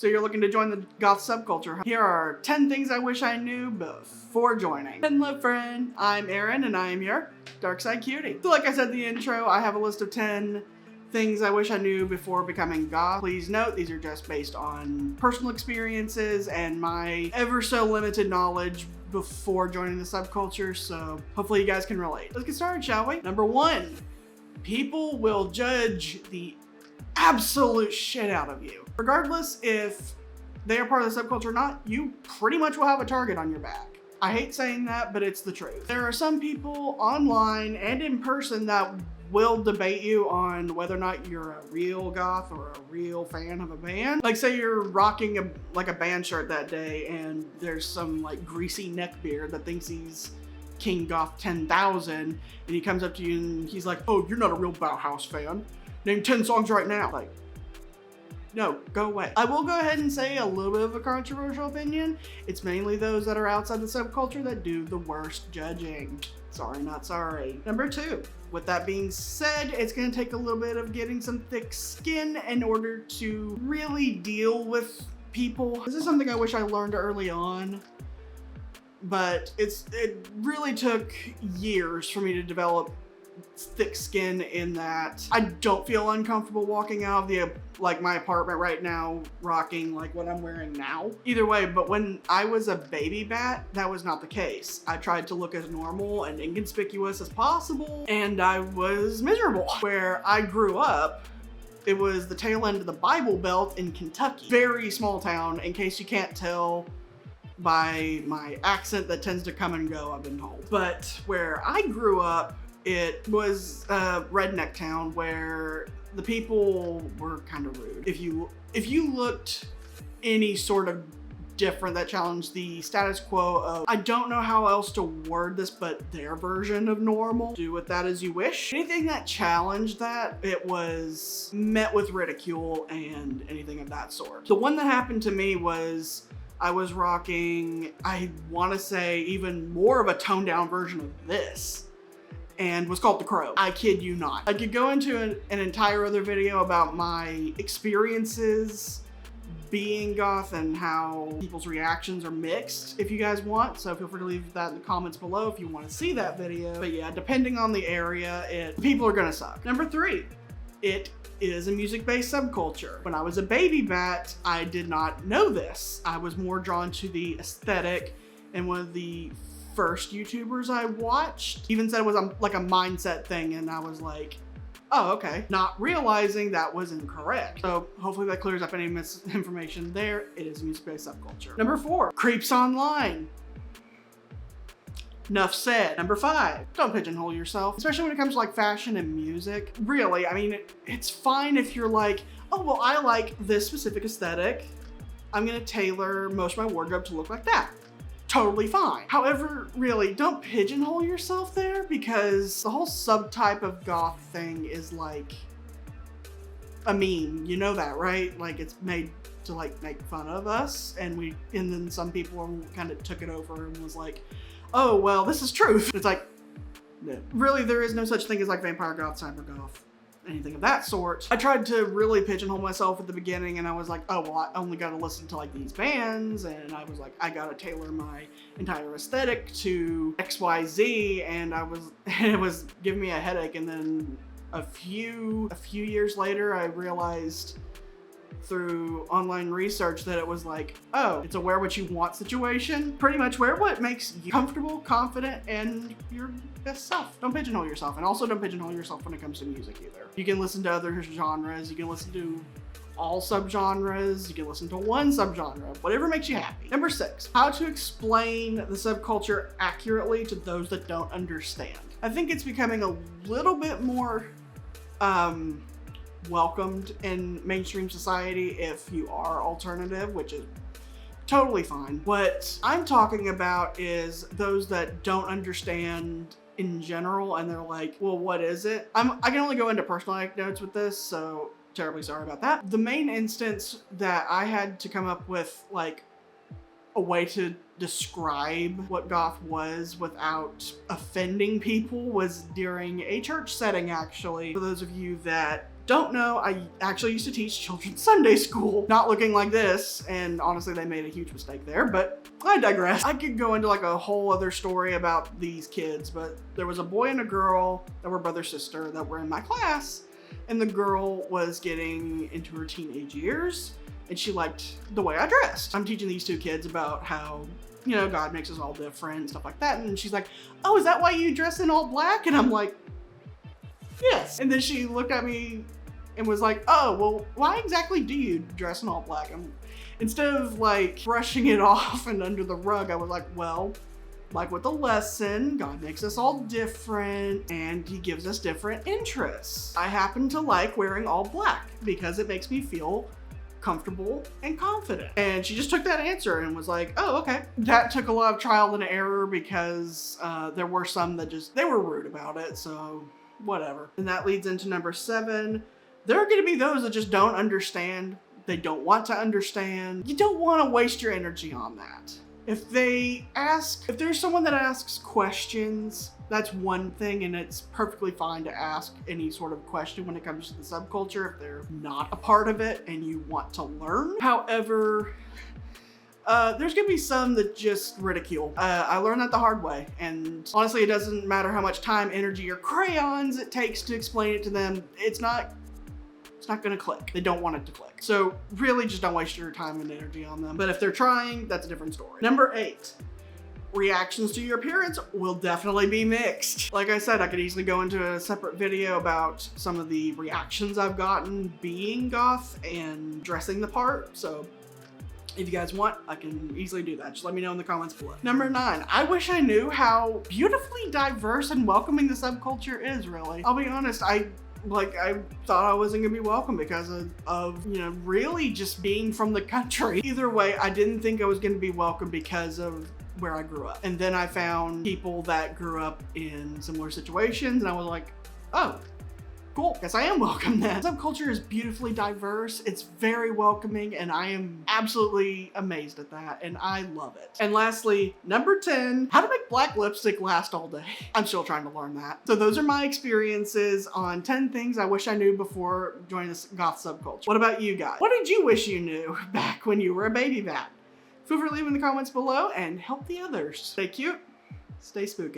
So you're looking to join the goth subculture. Here are 10 things I wish I knew before joining. Hello friend, I'm Aaron and I am your dark side cutie. So like I said in the intro, I have a list of 10 things I wish I knew before becoming goth. Please note, these are just based on personal experiences and my ever so limited knowledge before joining the subculture, so hopefully you guys can relate. Let's get started, shall we? Number 1, people will judge the absolute shit out of you. Regardless if they are part of the subculture or not, you pretty much will have a target on your back. I hate saying that, but it's the truth. There are some people online and in person that will debate you on whether or not you're a real goth or a real fan of a band. Like say you're rocking a band shirt that day and there's some like greasy neckbeard that thinks he's King Goth 10,000 and he comes up to you and he's like, oh, you're not a real Bauhaus fan. Name 10 songs right now. Like, no, go away. I will go ahead and say a little bit of a controversial opinion. It's mainly those that are outside the subculture that do the worst judging. Sorry, not sorry. Number 2, with that being said, it's gonna take a little bit of getting some thick skin in order to really deal with people. This is something I wish I learned early on, but it really took years for me to develop thick skin in that I don't feel uncomfortable walking out of my apartment right now rocking like what I'm wearing now. Either way, but when I was a baby bat, that was not the case. I tried to look as normal and inconspicuous as possible, and I was miserable. Where I grew up, it was the tail end of the Bible Belt in Kentucky. Very small town, in case you can't tell by my accent that tends to come and go, I've been told. But where I grew up, it was a redneck town where the people were kind of rude. If you looked any sort of different that challenged the status quo of, I don't know how else to word this, but their version of normal, do with that as you wish. Anything that challenged that, it was met with ridicule and anything of that sort. The one that happened to me was I was rocking, I want to say even more of a toned down version of this, and was called The Crow. I kid you not. I could go into an entire other video about my experiences being goth and how people's reactions are mixed if you guys want, so feel free to leave that in the comments below if you want to see that video. But yeah, depending on the area, people are gonna suck. Number 3, it is a music-based subculture. When I was a baby bat, I did not know this. I was more drawn to the aesthetic, and one of the first YouTubers I watched even said it was like a mindset thing, and I was like, oh, okay. Not realizing that was incorrect. So hopefully that clears up any misinformation there. It is a music-based subculture. Number 4, creeps online. Enough said. Number 5, don't pigeonhole yourself, especially when it comes to like fashion and music. Really, I mean, it's fine if you're like, oh, well, I like this specific aesthetic. I'm gonna tailor most of my wardrobe to look like that. Totally fine. However, really, don't pigeonhole yourself there, because the whole subtype of goth thing is like a meme. You know that, right? Like it's made to like make fun of us, and then some people kind of took it over and was like, oh, well, this is truth. It's like, no. Really, there is no such thing as like vampire goth, cyber goth, anything of that sort. I tried to really pigeonhole myself at the beginning, and I was like, oh, well, I only gotta listen to like these bands, and I was like, I gotta tailor my entire aesthetic to XYZ, and it was giving me a headache. And then a few years later, I realized through online research that it was like, oh, it's a wear what you want situation. Pretty much wear what makes you comfortable, confident, and your best self. Don't pigeonhole yourself, and also don't pigeonhole yourself when it comes to music either. You can listen to other genres, you can listen to all subgenres, you can listen to one subgenre, whatever makes you happy. Number 6, how to explain the subculture accurately to those that don't understand. I think it's becoming a little bit more welcomed in mainstream society if you are alternative, which is totally fine. What I'm talking about is those that don't understand in general, and they're like, well, what is it? I can only go into personal anecdotes with this, so terribly sorry about that. The main instance that I had to come up with like a way to describe what goth was without offending people was during a church setting, actually. For those of you that don't know, I actually used to teach children's Sunday school, not looking like this, and honestly they made a huge mistake there, but I digress. I could go into like a whole other story about these kids, but there was a boy and a girl that were brother-sister that were in my class, and the girl was getting into her teenage years, and she liked the way I dressed. I'm teaching these two kids about how, you know, God makes us all different, stuff like that. And she's like, oh, is that why you dress in all black? And I'm like, yes. And then she looked at me and was like, oh, well, why exactly do you dress in all black? Instead of like brushing it off and under the rug, I was like, well, like with the lesson, God makes us all different and he gives us different interests. I happen to like wearing all black because it makes me feel comfortable and confident. And she just took that answer and was like, oh, okay. That took a lot of trial and error because there were some that they were rude about it, so whatever. And that leads into number 7. There are gonna be those that just don't understand. They don't want to understand. You don't wanna waste your energy on that. If there's someone that asks questions, that's one thing, and it's perfectly fine to ask any sort of question when it comes to the subculture if they're not a part of it and you want to learn. However, there's gonna be some that just ridicule. I learned that the hard way, and honestly, it doesn't matter how much time, energy, or crayons it takes to explain it to them. It's not gonna click. They don't want it to click. So really just don't waste your time and energy on them. But if they're trying, that's a different story. Number 8. Reactions to your appearance will definitely be mixed. Like I said, I could easily go into a separate video about some of the reactions I've gotten being goth and dressing the part. So if you guys want, I can easily do that. Just let me know in the comments below. Number 9, I wish I knew how beautifully diverse and welcoming the subculture is, really. I'll be honest, I thought I wasn't gonna be welcome because of, you know, really just being from the country. Either way, I didn't think I was gonna be welcome because of where I grew up. And then I found people that grew up in similar situations and I was like, oh, cool, guess I am welcome then. Subculture is beautifully diverse, it's very welcoming, and I am absolutely amazed at that, and I love it. And lastly, number 10, how to make black lipstick last all day. I'm still trying to learn that. So those are my experiences on 10 things I wish I knew before joining this goth subculture. What about you guys? What did you wish you knew back when you were a baby bat? Feel free to leave in the comments below and help the others. Stay cute, stay spooky.